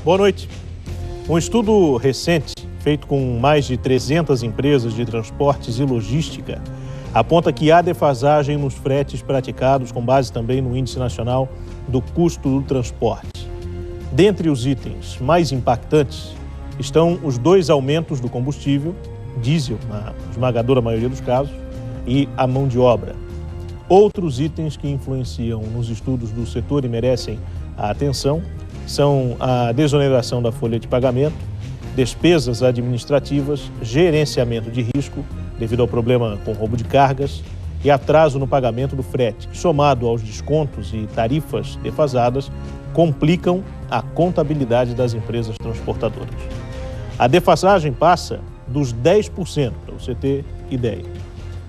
Boa noite. Um estudo recente, feito com mais de 300 empresas de transportes e logística, aponta que há defasagem nos fretes praticados, com base também no Índice Nacional do Custo do Transporte. Dentre os itens mais impactantes estão os 2 aumentos do combustível, diesel, na esmagadora maioria dos casos, e a mão de obra. Outros itens que influenciam nos estudos do setor e merecem a atenção são a desoneração da folha de pagamento, despesas administrativas, gerenciamento de risco devido ao problema com roubo de cargas e atraso no pagamento do frete, que, somado aos descontos e tarifas defasadas, complicam a contabilidade das empresas transportadoras. A defasagem passa dos 10%, para você ter ideia.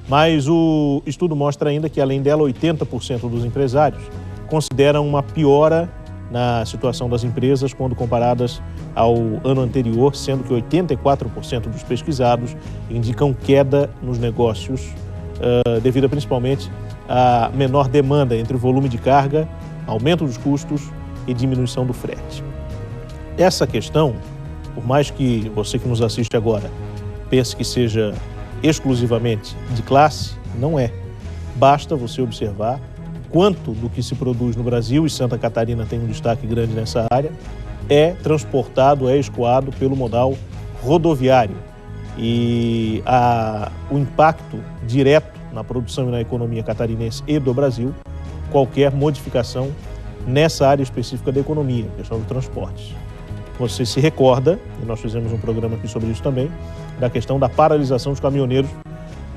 Mas o estudo mostra ainda que, além dela, 80% dos empresários consideram uma piora na situação das empresas quando comparadas ao ano anterior, sendo que 84% dos pesquisados indicam queda nos negócios, devido principalmente à menor demanda entre o volume de carga, aumento dos custos e diminuição do frete. Essa questão, por mais que você que nos assiste agora pense que seja exclusivamente de classe, não é. Basta você observar quanto do que se produz no Brasil, e Santa Catarina tem um destaque grande nessa área, é transportado, é escoado pelo modal rodoviário. E o impacto direto na produção e na economia catarinense e do Brasil, qualquer modificação nessa área específica da economia, questão do transporte. Você se recorda, e nós fizemos um programa aqui sobre isso também, da questão da paralisação dos caminhoneiros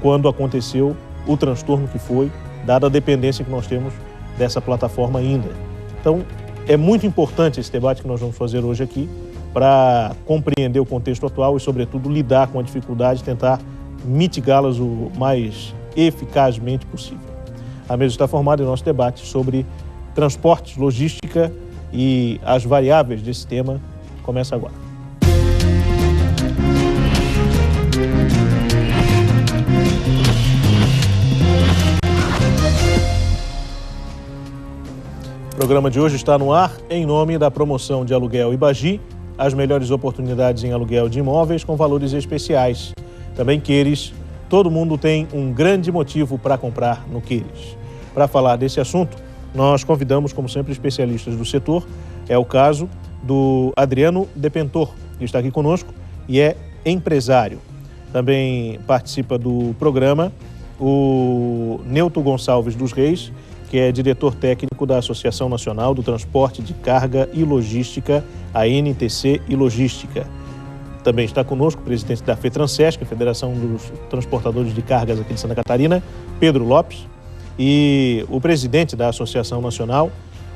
quando aconteceu o transtorno que foi, dada a dependência que nós temos dessa plataforma ainda. Então, é muito importante esse debate que nós vamos fazer hoje aqui para compreender o contexto atual e, sobretudo, lidar com a dificuldade e tentar mitigá-las o mais eficazmente possível. A mesa está formada em nosso debate sobre transportes, logística e as variáveis desse tema. Começa agora. O programa de hoje está no ar em nome da promoção de aluguel Ibagi, as melhores oportunidades em aluguel de imóveis com valores especiais. Também Queires, todo mundo tem um grande motivo para comprar no Queires. Para falar desse assunto, nós convidamos, como sempre, especialistas do setor. É o caso do Adriano Depentor, que está aqui conosco e é empresário. Também participa do programa o Neuto Gonçalves dos Reis, que é diretor técnico da Associação Nacional do Transporte de Carga e Logística, a NTC e Logística. Também está conosco o presidente da FETRANSESC, a Federação dos Transportadores de Cargas aqui de Santa Catarina, Pedro Lopes, e o presidente da Associação Nacional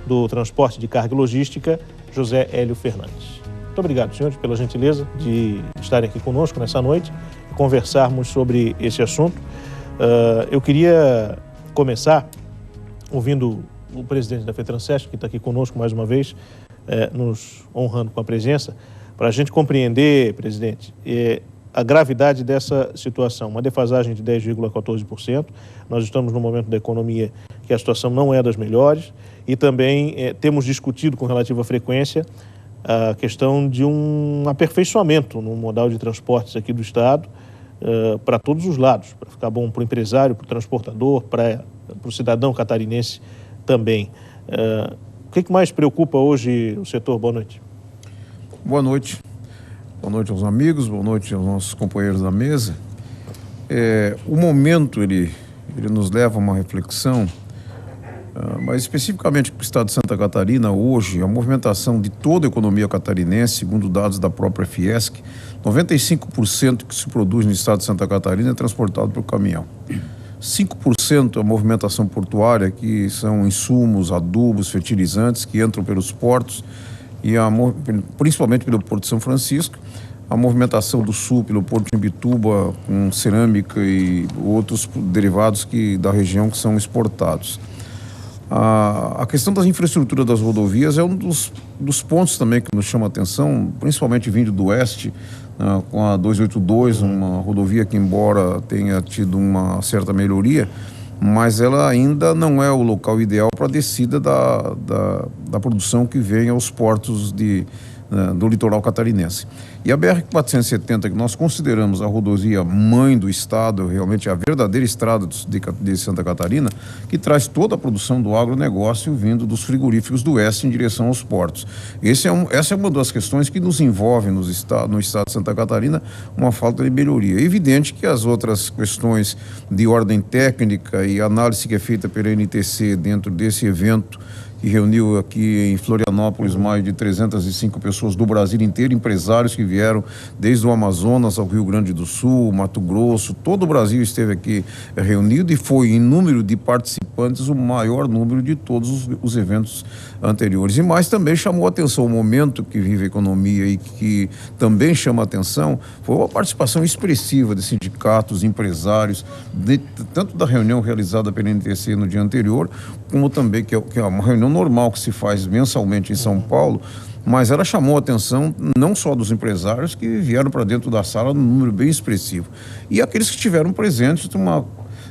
do Transporte de Carga e Logística, José Hélio Fernandes. Muito obrigado, senhores, pela gentileza de estarem aqui conosco nessa noite e conversarmos sobre esse assunto. Eu queria começar ouvindo o presidente da FETRANSESC, que está aqui conosco mais uma vez, nos honrando com a presença, para a gente compreender, presidente, a gravidade dessa situação. Uma defasagem de 10,14%. Nós estamos num momento da economia que a situação não é das melhores e também temos discutido com relativa frequência a questão de um aperfeiçoamento no modal de transportes aqui do Estado, para todos os lados, para ficar bom para o empresário, para o transportador, para o cidadão catarinense também. O que mais preocupa hoje o setor? Boa noite. Boa noite. Boa noite aos amigos, boa noite aos nossos companheiros da mesa. O momento, ele nos leva a uma reflexão, mas especificamente para o estado de Santa Catarina, hoje, a movimentação de toda a economia catarinense, segundo dados da própria Fiesc, 95% que se produz no estado de Santa Catarina é transportado por caminhão. 5% a movimentação portuária, que são insumos, adubos, fertilizantes que entram pelos portos e principalmente pelo Porto de São Francisco, a movimentação do sul pelo Porto de Imbituba com cerâmica e outros derivados da região que são exportados. A questão das infraestruturas das rodovias é um dos pontos também que nos chama a atenção, principalmente vindo do oeste, com a 282, uma rodovia que, embora tenha tido uma certa melhoria, mas ela ainda não é o local ideal para a descida da produção que vem aos portos do litoral catarinense. E a BR-470, que nós consideramos a rodovia mãe do estado, realmente a verdadeira estrada de Santa Catarina, que traz toda a produção do agronegócio vindo dos frigoríficos do oeste em direção aos portos. Essa é uma das questões que nos envolve no estado de Santa Catarina, uma falta de melhoria. É evidente que as outras questões de ordem técnica e análise que é feita pela NTC dentro desse evento, que reuniu aqui em Florianópolis mais de 305 pessoas do Brasil inteiro, empresários que vieram desde o Amazonas ao Rio Grande do Sul, Mato Grosso, todo o Brasil esteve aqui reunido e foi, em número de participantes, o maior número de todos os eventos anteriores. E mais também chamou a atenção o momento que vive a economia e que também chama a atenção, foi uma participação expressiva de sindicatos, empresários, tanto da reunião realizada pela NTC no dia anterior, como também que é uma reunião normal que se faz mensalmente em São Paulo, mas ela chamou a atenção não só dos empresários que vieram para dentro da sala num número bem expressivo, e aqueles que estiveram presentes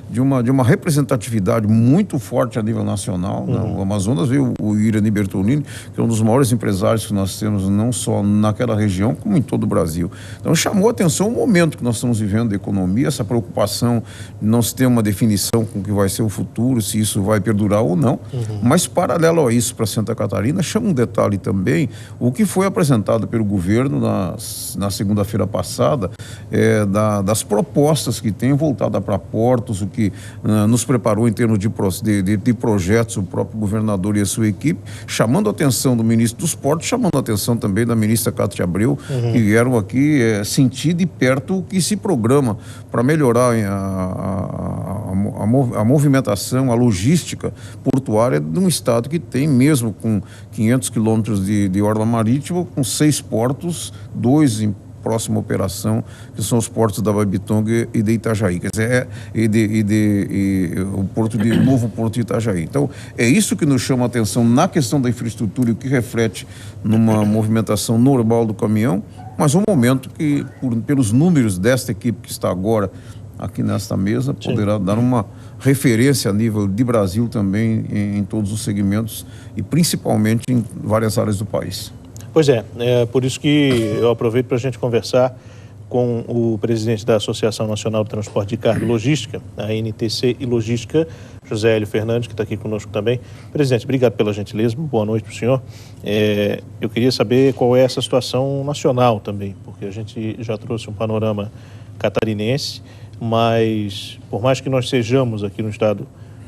de uma representatividade muito forte a nível nacional. O Amazonas veio o Irani Bertolini, que é um dos maiores empresários que nós temos, não só naquela região, como em todo o Brasil. Então chamou a atenção o momento que nós estamos vivendo da economia, essa preocupação de não se ter uma definição com o que vai ser o futuro, se isso vai perdurar ou não. Mas paralelo a isso, para Santa Catarina, chama um detalhe também, o que foi apresentado pelo governo na segunda-feira passada, das propostas que tem voltada para portos, o que nos preparou em termos de projetos, o próprio governador e a sua equipe, chamando a atenção do ministro dos Portos, chamando a atenção também da ministra Cátia Abreu, que vieram aqui sentir de perto o que se programa para melhorar a movimentação, a logística portuária de um estado que tem, mesmo com 500 quilômetros de orla marítima, com 6 portos, 2 em próxima operação, que são os portos da Babitonga e de Itajaí, quer dizer, o novo porto de Itajaí. Então, é isso que nos chama a atenção na questão da infraestrutura e o que reflete numa movimentação normal do caminhão, mas um momento que, pelos números desta equipe que está agora aqui nesta mesa, poderá dar uma referência a nível de Brasil também em todos os segmentos e principalmente em várias áreas do país. Pois é por isso que eu aproveito para a gente conversar com o presidente da Associação Nacional de Transporte de Carga e Logística, a NTC e Logística, José Hélio Fernandes, que está aqui conosco também. Presidente, obrigado pela gentileza, boa noite para o senhor. Eu queria saber qual é essa situação nacional também, porque a gente já trouxe um panorama catarinense, mas por mais que nós sejamos aqui no estado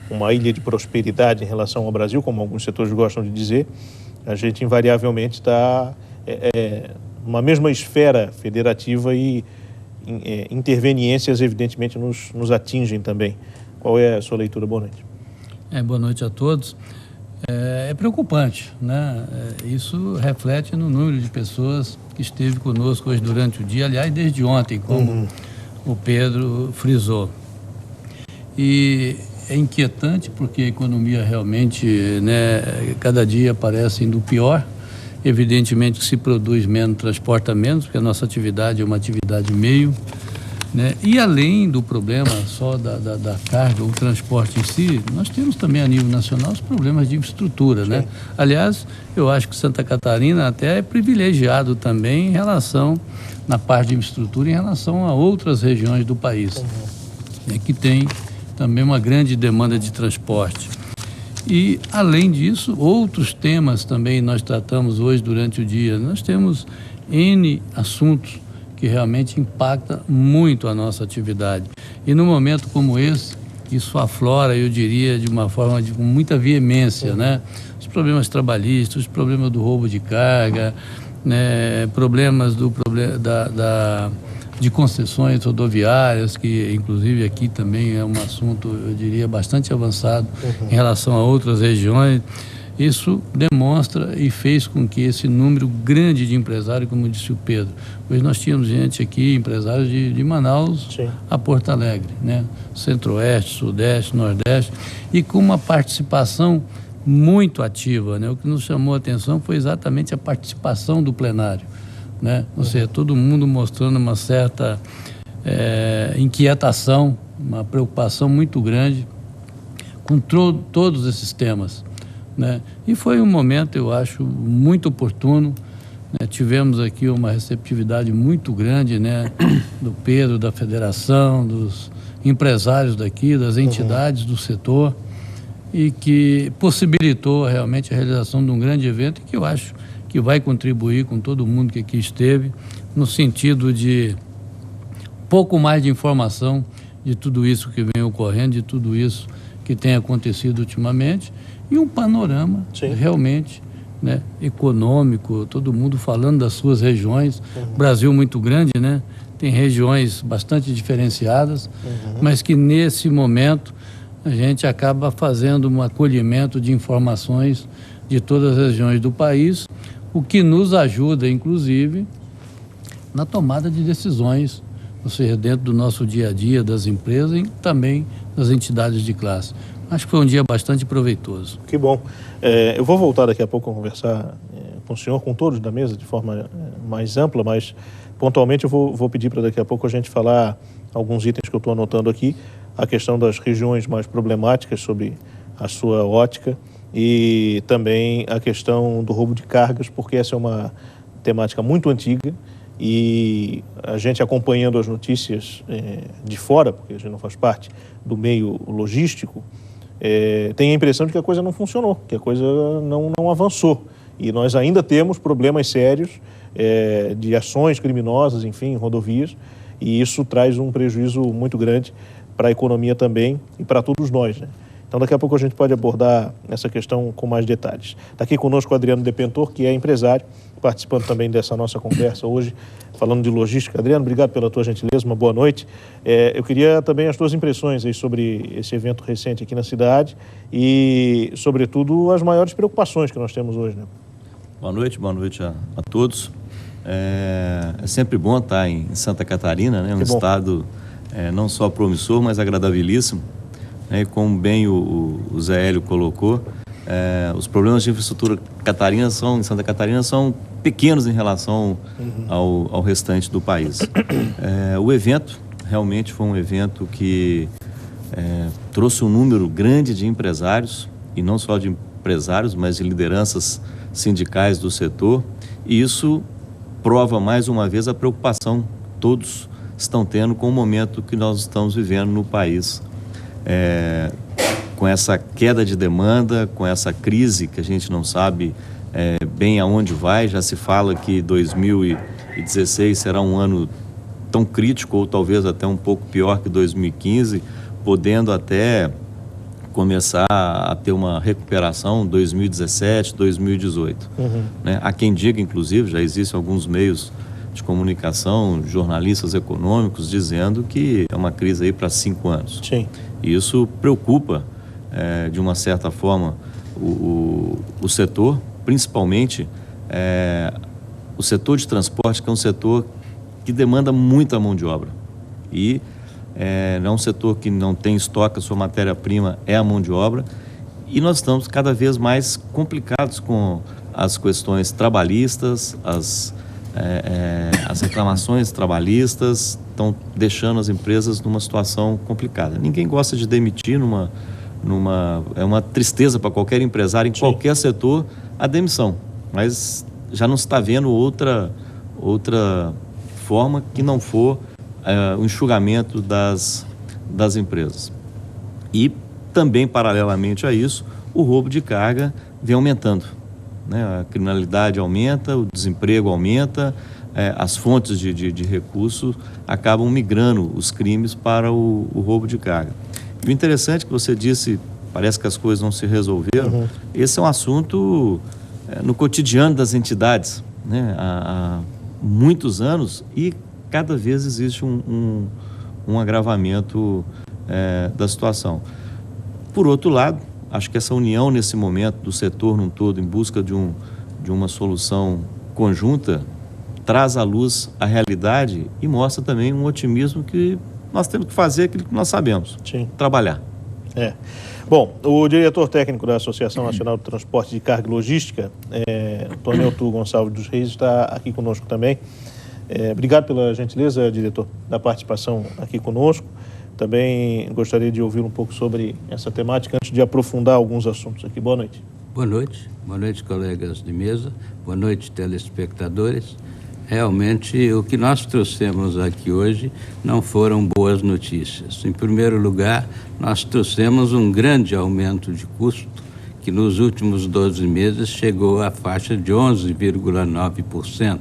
uma ilha de prosperidade em relação ao Brasil, como alguns setores gostam de dizer, a gente invariavelmente está numa mesma esfera federativa e interveniências evidentemente nos atingem também. Qual é a sua leitura? Boa noite. Boa noite a todos. É preocupante, né? Isso reflete no número de pessoas que esteve conosco hoje durante o dia, aliás, desde ontem, como o Pedro frisou. E é inquietante porque a economia realmente, cada dia parece indo pior. Evidentemente que se produz menos, transporta menos, porque a nossa atividade é uma atividade meio, E além do problema só da carga, o transporte em si, nós temos também a nível nacional os problemas de infraestrutura, Aliás, eu acho que Santa Catarina até é privilegiado também em relação, na parte de infraestrutura, em relação a outras regiões do país, que tem também uma grande demanda de transporte. E, além disso, outros temas também nós tratamos hoje durante o dia. Nós temos N assuntos que realmente impactam muito a nossa atividade. E num momento como esse, isso aflora, eu diria, de uma forma com muita veemência, Os problemas trabalhistas, os problemas do roubo de carga, problemas de concessões rodoviárias, que inclusive aqui também é um assunto, eu diria, bastante avançado em relação a outras regiões. Isso demonstra e fez com que esse número grande de empresários, como disse o Pedro, hoje nós tínhamos gente aqui, empresários de Manaus a Porto Alegre, Centro-Oeste, Sudeste, Nordeste, e com uma participação muito ativa, O que nos chamou a atenção foi exatamente a participação do plenário, Ou seja, todo mundo mostrando uma certa inquietação, uma preocupação muito grande com todos esses temas, E foi um momento, eu acho, muito oportuno, né? Tivemos aqui uma receptividade muito grande, né, do Pedro, da federação, dos empresários daqui, das entidades do setor, e que possibilitou realmente a realização de um grande evento que eu acho que vai contribuir com todo mundo que aqui esteve, no sentido de pouco mais de informação de tudo isso que vem ocorrendo, de tudo isso que tem acontecido ultimamente, e um panorama realmente, né, econômico, todo mundo falando das suas regiões. Brasil muito grande, né? Tem regiões bastante diferenciadas, mas que nesse momento a gente acaba fazendo um acolhimento de informações de todas as regiões do país, o que nos ajuda, inclusive, na tomada de decisões, ou seja, dentro do nosso dia a dia, das empresas e também das entidades de classe. Acho que foi um dia bastante proveitoso. Que bom. Eu vou voltar daqui a pouco a conversar com o senhor, com todos da mesa, de forma mais ampla, mas pontualmente eu vou pedir para daqui a pouco a gente falar alguns itens que eu estou anotando aqui, a questão das regiões mais problemáticas sob a sua ótica e também a questão do roubo de cargas, porque essa é uma temática muito antiga e a gente acompanhando as notícias de fora, porque a gente não faz parte do meio logístico, tem a impressão de que a coisa não funcionou, que a coisa não avançou. E nós ainda temos problemas sérios de ações criminosas, enfim, em rodovias, e isso traz um prejuízo muito grande para a economia também e para todos nós, né? Então, daqui a pouco a gente pode abordar essa questão com mais detalhes. Está aqui conosco o Adriano Depentor, que é empresário, participando também dessa nossa conversa hoje, falando de logística. Adriano, obrigado pela tua gentileza, uma boa noite. Eu queria também as tuas impressões aí sobre esse evento recente aqui na cidade e, sobretudo, as maiores preocupações que nós temos hoje, né? Boa noite a todos. É sempre bom estar em Santa Catarina, né? Um estado não só promissor, mas agradabilíssimo. E como bem o Zé Hélio colocou, os problemas de infraestrutura em Santa Catarina são pequenos em relação ao restante do país. O evento realmente foi um evento que trouxe um número grande de empresários, e não só de empresários, mas de lideranças sindicais do setor, e isso prova mais uma vez a preocupação que todos estão tendo com o momento que nós estamos vivendo no país. Com essa queda de demanda, com essa crise que a gente não sabe bem aonde vai. Já se fala que 2016 será um ano tão crítico, ou talvez até um pouco pior que 2015, podendo até começar a ter uma recuperação 2017, 2018. Né? Há quem diga, inclusive, já existem alguns meios de comunicação, jornalistas econômicos, dizendo que é uma crise aí para 5 anos. Sim. E isso preocupa, de uma certa forma, o setor, principalmente o setor de transporte, que é um setor que demanda muita mão de obra. E não é um setor que não tem estoque, a sua matéria-prima é a mão de obra. E nós estamos cada vez mais complicados com as questões trabalhistas, as reclamações trabalhistas estão deixando as empresas numa situação complicada. Ninguém gosta de demitir, é uma tristeza para qualquer empresário em qualquer setor a demissão, mas já não se está vendo outra forma que não for o enxugamento das empresas. E também, paralelamente a isso, o roubo de carga vem aumentando, né? A criminalidade aumenta, o desemprego aumenta, as fontes de recursos acabam migrando os crimes para o roubo de carga. E o interessante que você disse, parece que as coisas não se resolveram, esse é um assunto no cotidiano das entidades, né? Há muitos anos, e cada vez existe um agravamento da situação. Por outro lado, acho que essa união nesse momento do setor num todo em busca de uma solução conjunta traz à luz a realidade e mostra também um otimismo que nós temos que fazer aquilo que nós sabemos. Sim. Trabalhar. Bom, o diretor técnico da Associação Nacional de Transporte de Carga e Logística, Tonelto Gonçalves dos Reis, está aqui conosco também. Obrigado pela gentileza, diretor, da participação aqui conosco. Também gostaria de ouvir um pouco sobre essa temática antes de aprofundar alguns assuntos aqui. Boa noite. Boa noite, colegas de mesa, boa noite, telespectadores. Realmente, o que nós trouxemos aqui hoje não foram boas notícias. Em primeiro lugar, nós trouxemos um grande aumento de custo, que nos últimos 12 meses chegou à faixa de 11,9%,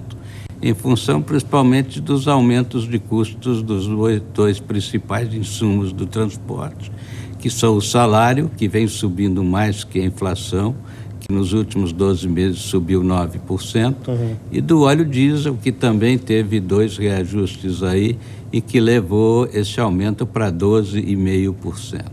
em função principalmente dos aumentos de custos dos dois principais insumos do transporte, que são o salário, que vem subindo mais que a inflação, que nos últimos 12 meses subiu 9%, e do óleo diesel, que também teve 2 reajustes aí e que levou esse aumento para 12,5%.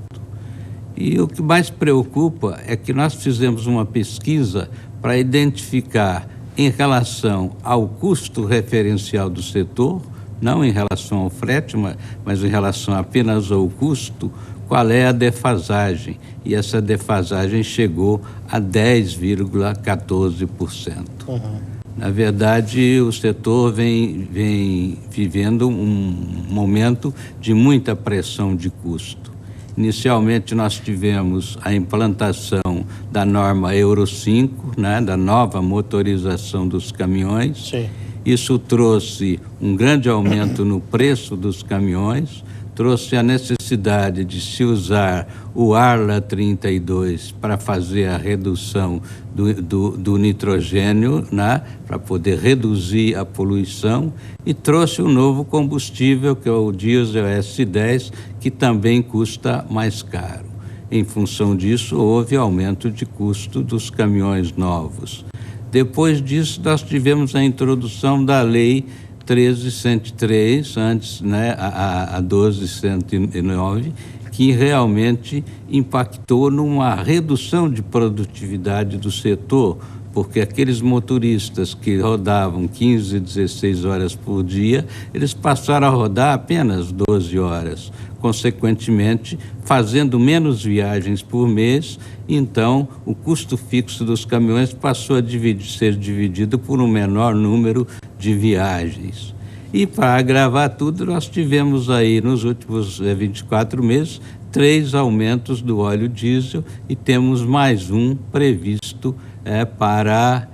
E o que mais preocupa é que nós fizemos uma pesquisa para identificar, em relação ao custo referencial do setor, não em relação ao frete, mas em relação apenas ao custo, qual é a defasagem. E essa defasagem chegou a 10,14%. Na verdade, o setor vem vivendo um momento de muita pressão de custo. Inicialmente, nós tivemos a implantação da norma Euro 5, né, da nova motorização dos caminhões. Sim. Isso trouxe um grande aumento no preço dos caminhões, trouxe a necessidade de se usar o Arla 32 para fazer a redução do nitrogênio, né, para poder reduzir a poluição, e trouxe um novo combustível, que é o diesel S10, que também custa mais caro. Em função disso, houve aumento de custo dos caminhões novos. Depois disso, nós tivemos a introdução da Lei 13.103, antes, né, a 12.109, que realmente impactou numa redução de produtividade do setor, porque aqueles motoristas que rodavam 15, 16 horas por dia, eles passaram a rodar apenas 12 horas, consequentemente fazendo menos viagens por mês. Então o custo fixo dos caminhões passou a ser dividido por um menor número de viagens. E para agravar tudo, nós tivemos aí nos últimos 24 meses 3 aumentos do óleo diesel e temos mais um previsto para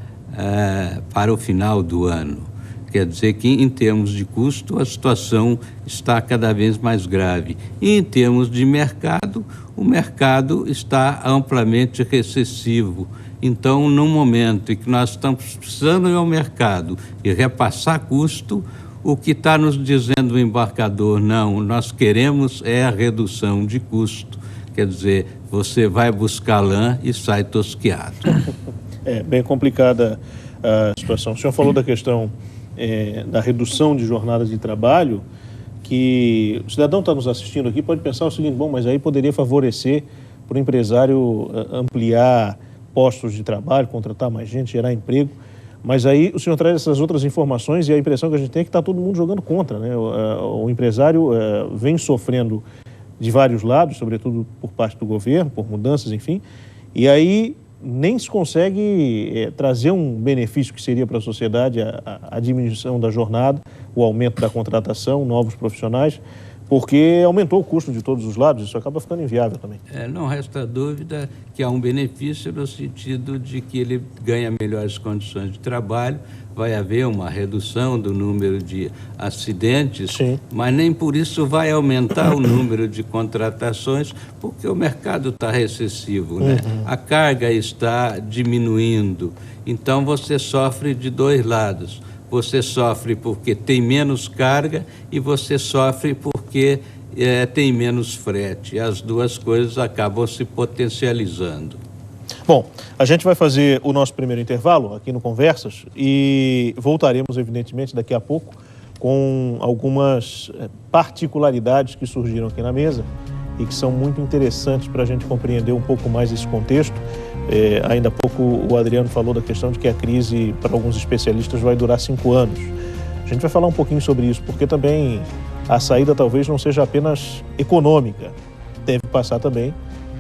o final do ano. Quer dizer que, em termos de custo, a situação está cada vez mais grave. E, em termos de mercado, o mercado está amplamente recessivo. Então, no momento em que nós estamos precisando ir ao mercado e repassar custo, o que está nos dizendo o embarcador, não, nós queremos é a redução de custo. Quer dizer, você vai buscar lã e sai tosquiado. É bem complicada a situação. O senhor falou da questão da redução de jornadas de trabalho, que o cidadão está nos assistindo aqui, pode pensar o seguinte: bom, mas aí poderia favorecer para o empresário ampliar postos de trabalho, contratar mais gente, gerar emprego. Mas aí o senhor traz essas outras informações e a impressão que a gente tem é que está todo mundo jogando contra, né? O empresário vem sofrendo de vários lados, sobretudo por parte do governo, por mudanças, enfim, e aí nem se consegue trazer um benefício que seria para a sociedade, a diminuição da jornada, o aumento da contratação, novos profissionais, porque aumentou o custo de todos os lados, isso acaba ficando inviável também. Não resta dúvida que há um benefício no sentido de que ele ganha melhores condições de trabalho, vai haver uma redução do número de acidentes, sim, mas nem por isso vai aumentar o número de contratações, porque o mercado está recessivo, né? A carga está diminuindo, então você sofre de dois lados. Você sofre porque tem menos carga e você sofre porque tem menos frete. As duas coisas acabam se potencializando. Bom, a gente vai fazer o nosso primeiro intervalo aqui no Conversas e voltaremos, evidentemente, daqui a pouco com algumas particularidades que surgiram aqui na mesa e que são muito interessantes para a gente compreender um pouco mais esse contexto. Ainda há pouco o Adriano falou da questão de que a crise, para alguns especialistas, vai durar 5 anos. A gente vai falar um pouquinho sobre isso, porque também a saída talvez não seja apenas econômica, deve passar também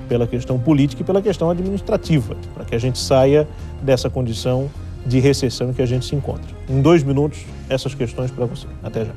pela questão política e pela questão administrativa, para que a gente saia dessa condição de recessão em que a gente se encontra. Em 2 minutos, essas questões para você. Até já.